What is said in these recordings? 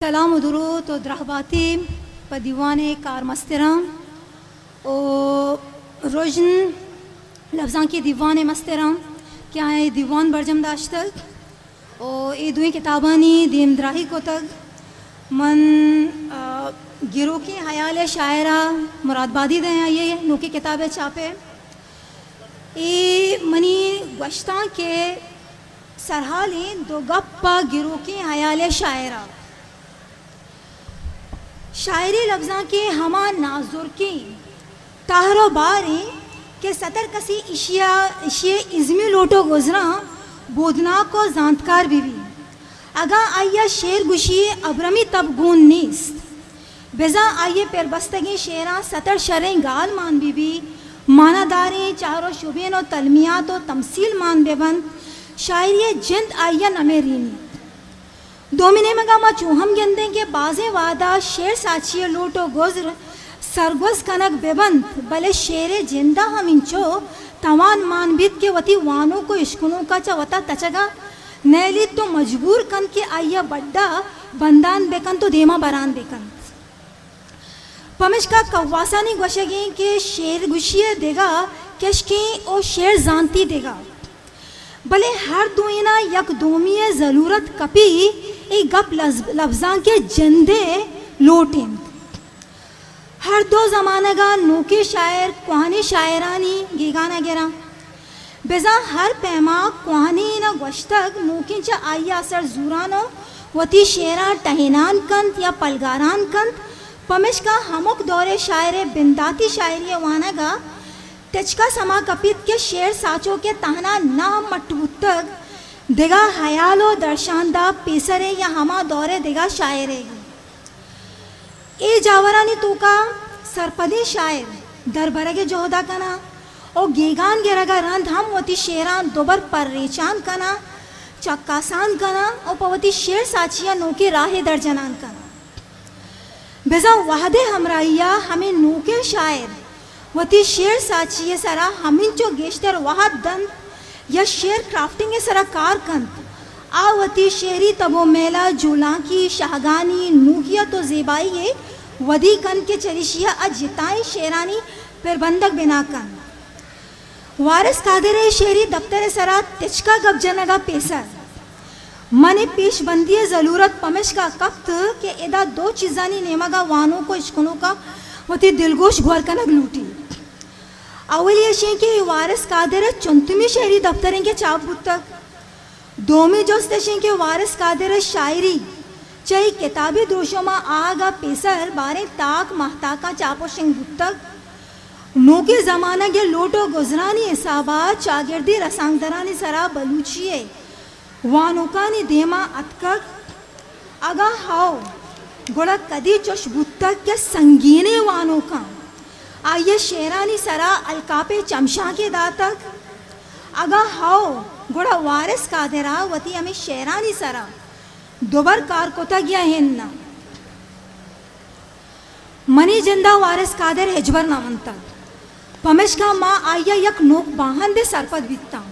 सलाम व दुरूद व रहबाती व दीवाने कार मस्तराम ओ रोजन लफ्ज़ां की दीवान मस्तराम क्या है दीवान बरजम दाश तक ओ ये दुई किताबानी दीमदराही को तक मन गिरो की हयाल शायरा मुरादबादी दे ये नो की किताबें छापे ये मनी गश्ता के सरहाली दो गप्पा गिरो की हयाल शायरा शायरी लफ्ज़ां के हमा नाजुर की ताहरो बारी के सतर कसी इशिये इज़मी लोटो गुजरा बोधना को जानकार बीवी अगा आया शेर गुशी अब्रमी तब गुन नीस्त बेजा आये पेर बस्तगी शेरा सतर शरें गाल मान बीवी मानादारें चारों शुबेन और तलमियात और तमसील मान बेबंद शायरी जिंद आया नमेरीनी दोमिने मगामा चूहम गेंदे के बाजे वादा शेर साचिए लोटो गुजर सरगोज कनक बेबंद भले शेरे जिंदा हम इंचो तवान मानबित के वती वानों को इश्कुनों का चवता तचगा नैली तो मजबूर कन के आया बड्डा बंदान बेकन तो देमा बरान बेकन पमिश का कव्वासानी गोशगी के शेर गुशिए देगा केशकी ओ शेर जानती देगा भले हर दुइना यक दोमिए ज़रूरत कपी एक गप लफ्ज़ां के जिंदे लोटें हर दो ज़माने का नोके शायर कुहानी शायरानी गीगाना गिरा बेजा हर पैमा कुहानी न गश्तक नोके च आया असर जूरानो वती शेरा टहनान कंत या पलगारान कंत पमिश का हमक दौरे शायरे बिंदाती शायरी वानगा तेचका समा कपित के शेर साचो के तहना नाम मटबुतक दिगा हयालो दर्शानदा पेसरे या हमा दौरे दिगा शायरे ए जावरानी तो का सरपदी शायर दरबरगे जोहदा कना ओ गेगान गेरगा रंध हम वती शेरान दोबर पर्रेचान कना चक्कासान कना ओ पवती शेर साचिया नोके राहे दर्जनान कना बेजा वहदे हमराइया हमें नोके शायर वती शेर साचिए सरा हमिन चो गेश्तर वहाद दंत या शेर क्राफ्टिंग सरा कार कंत आवती शेरी तबो मेला जुलाकी शाहगानी नूकिया तो जेबाई है वदी कन के चरिशिया अजिताई शेरानी पर बंदक बिना कन वारिस कादरे शेरी दफ्तर सरा तिचका गबजनगा पेसर मने पेश बंदी ज़रूरत पमिश का कफ्त के एदा दो चीज़ानी नेमगा वानों को इश्कुनों का वती दिलगोश घोर कनक लूटी अवलिया शे के वारिस कादर चुनतुमी शहरी दफ्तरें के चाप बुतक दोमी जोस्तेशें के वारिस कादर शायरी चाहे किताबी द्रोशों में आगा पेसर बारे ताक महताका चापो शिंग बुतक नो के ज़माना के लोटो गुजरानी हिसाबा चागिर्दी रसांगदरानी सरा बलूचिए वानुकानी देमा अतकक अगा हाओ गोड़ा कदी चोश बुतक के संगीने वानों का आइए शेरानी सरा अलकापे चमशा के दातक अगा हाओ गोड़ा वारिस कादरा वती हमें शेरानी सरा दोबर कार कोता गया है ना मनी जिंदा वारिस कादर हेजबर नामंतक पमिश का माँ आइया यक नोक बाहन दे सरपद बिकता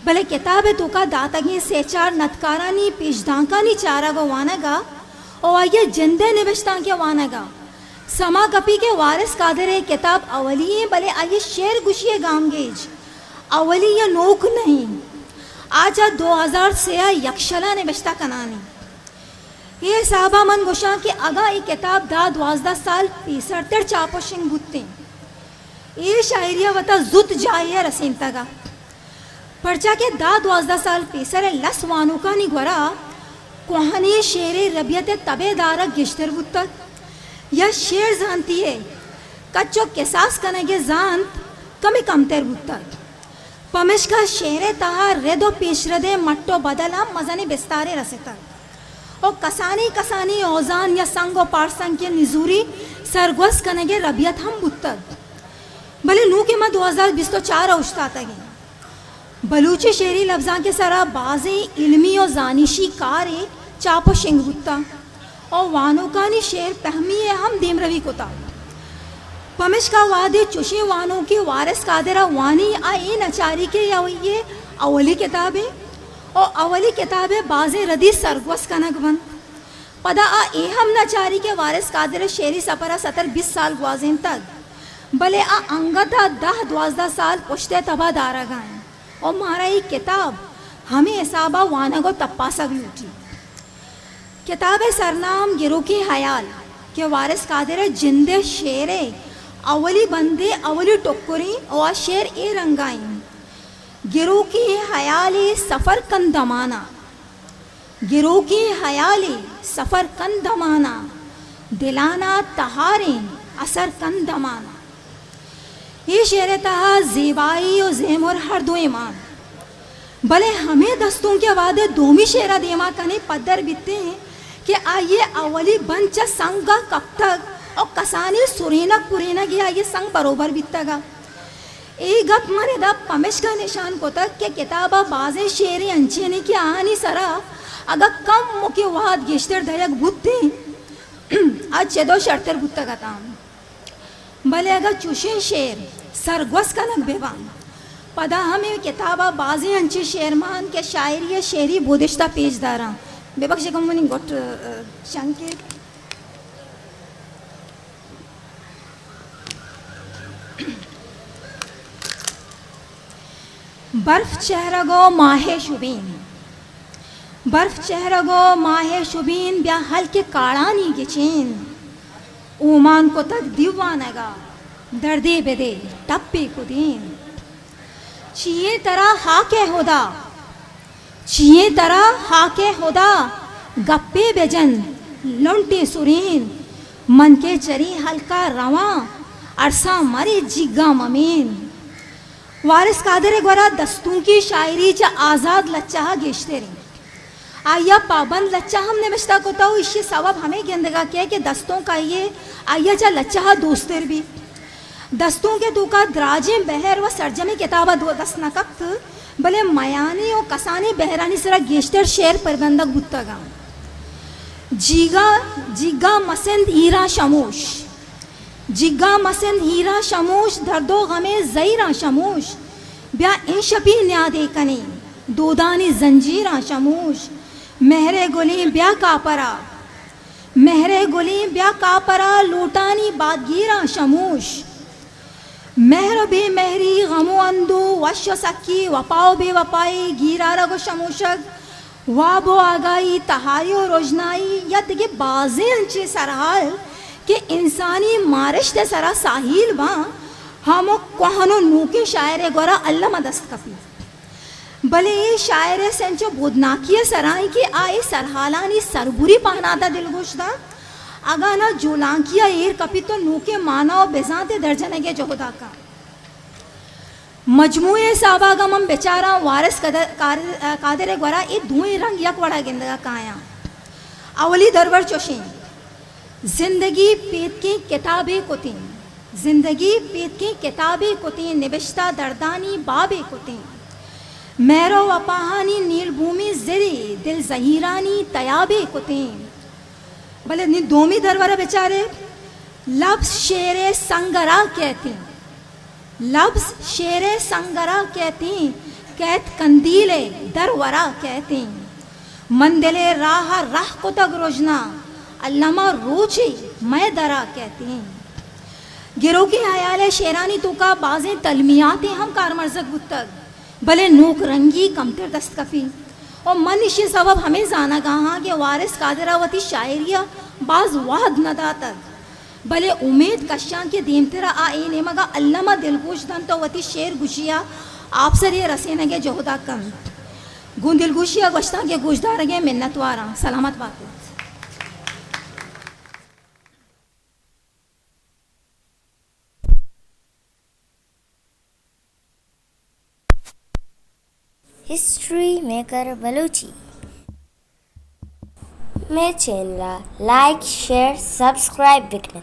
भले किताब तो का दातगी सेचार नतकारानी पेशदांकानी चारा गो वानगा और आइए जिंदे निविश्ता के वानगा समा कपी के वारिस कादरे किताब अवली भले आइए शेर गुशिए गामगेज अवली या नोक नहीं आज 2000 से यक्षला निविश्ता कनानी ये साहबा मन गुशा के अगा ये किताब दा 12 साल 65 चापो शिंग बुत्ते ये शायरिया वता जुत जाए रसीन तगा पर्चा के दा 12 साल पेसर लस वानों का निगवरा कुहानी शेरे रबियत तबेदार गिश्तर बुतक यह शेर जानती है कच्चो केसास कनेगे जानत कमी कमतर बुतक पमिश का शेरे तहा रेदो पेशरदे मट्टो बदला मजनी बिस्तारे रसेतक और कसानी कसानी औजान या संगो पारसंग के निजूरी सरगोस कनेगे रबियत हम बुतक भले नू के मा 2024 औश्ता तगे बलूची शेरी लफ्ज़ां के सरा बाज़े इल्मी और जानिशी कारे चापो शिंग बुत्ता और वानोकानी शेर पहमी है हम देम रवि कोता पमिश का वादे चुशी वानों के वारिस कादरा वानी आए नचारी के या ये अवली किताबें और अवली किताबें बाज़े रदी सरगोस कनक बंद पदा आ एहम नचारी के वारिस कादिर शेरी सपरा 17-20 साल गुआजिन तक भले आ अंगता 10-12 साल पुश्ते तबा दारा गाएं और मारा ये किताब हमें हिसाबा वाना को तप्पा सभी उठी। किताब सरनाम गिरो की हयाल के वारिस कादिर जिंदे शेरे अवली बंदे अवली टोकरी और शेर ए रंगाइन गिरो की हयाली सफ़र कंदमाना गिरो की हयाली सफ़र कंदमाना दिलाना तहारे असर कंदमाना। ये शेर तहा ज़ेबाई और ज़ेमर हर दो ईमान भले हमें दस्तों के वादे दोमी शेरा देमा कने पदर बीते हैं कि आइए अवली बंच संग कब तक और कसानी सुरीना पुरीना गया ये संग बरोबर बीतेगा। एक गप मरे दा पमेश का निशान को तक के किताबा बाजे शेरे अंचेने की आनी सरा अगर कम मुके वाद गेश्तर दयक बुद्धि आज चेदो शर्तर बुत्ता का ताम भले अगर चुशे शेर सरगवस का नक बेवान पदा हमें किताबा बाजे अंचे शेरमान के शायरी शेरी बोधिश्ता पेजदारा बेबख्श कमुनी गोट शंके बर्फ चेहरा गो माहे शुबीन बर्फ चेहरा गो माहे शुबीन ब्या हल्के काड़ानी के चेन ओमान को तक दीवानगा दर्दे बेदे टप्पे को दिन चिए तरह हाके होदा चिए तरह हाके होदा गप्पे बेजन लुंटे सुरीन मन के चरी हल्का रवा अरसा मरे जिग्गा ममीन। वारिस कादिर गोरा दस्तों की शायरी चा आज़ाद लच्चा गेश्ते रही आया पाबंद लच्चा हमने मिश्ता को तो इसी सबब हमें गेंदगा किया कि दस्तों का ये आया चा लच्चा दोस्तर भी दस्तों के दुका द्राजे बहर व सरजमी किताबा दो दस नकत भले मयानी और कसानी बहरानी सरा गेश्तर शेर प्रबंधक बुत्तगा जीगा जिगा मसंद हीरा शमूश जिग्गा मसंद हीरा शमूश दर्दो गमे ज़ईरा शमूश ब्या इन शबी न्यादे कने दोदानी जंजीरा शमूश महरे गुली ब्या कापरा महरे गुली ब्या कापरा लूटानी बादगीरा शमूश महर बे महरी गमो अंदो वश सकी वपाओ बे वपाई गीरा रगो शमूशक वाबो आगाई तहायो रोजनाई यद के बाजे अंचे सरहाल कि इंसानी मारिश ते सरा साहिल बा हम कहनो नूके शायरे गोरा अल्लामा दस्त कपी भले ये शायरे सेंचो बोधनाकिय सराई के आए सरहालानी सरबुरी पहनादा दिलगोशदा अगा ना जोलांकिया एर कपी तो नूके माना और बेजाते दर्जने के जोहदा का मजमुए साबागमम बेचारा वारिस कादिर गोरा ये दुई रंग यक वड़ा गिंदगा काया अवली दरबर चोशी जिंदगी पेट की किताबें कुतीं जिंदगी पेट की किताबें कुतीं निबिश्ता दर्दानी बाबे कुतीं मेरो वपाहानी नीलभूमि ज़िरी दिल जहीरानी तयाबे कुतीं भले नी दोमी दरबारा बेचारे लफ्ज़ शेरे संगरा कहती लफ्ज़ शेरे संगरा कहती कहत कंदीले दरवरा कहती मंदिले राह को तक रोजना अल्लामा रोची मैं दरा कहते हैं गिरो की हयाल शेरानी तो का बाजें तलमियाते हम कारमर्जक बुतक भले नूक रंगी कमतर दस्त कफी और मन इसी सबब हमें जाना कहा कि वारिस कादिरावती शायरिया बाज वाहद नदा तक भले उम्मीद कश्यां के दीम तेरा आए ने मगा अल्लामा दिलगोश धन तो वती शेर गुशिया आप सर ये रसे नगे जोहदा कम गुन दिलगोशिया गश्ता के गुशदार गे मिन्नत वारा सलामत बात हिस्ट्री मेकर बलूची मैं चैनल लाइक शेयर सब्सक्राइब बिकने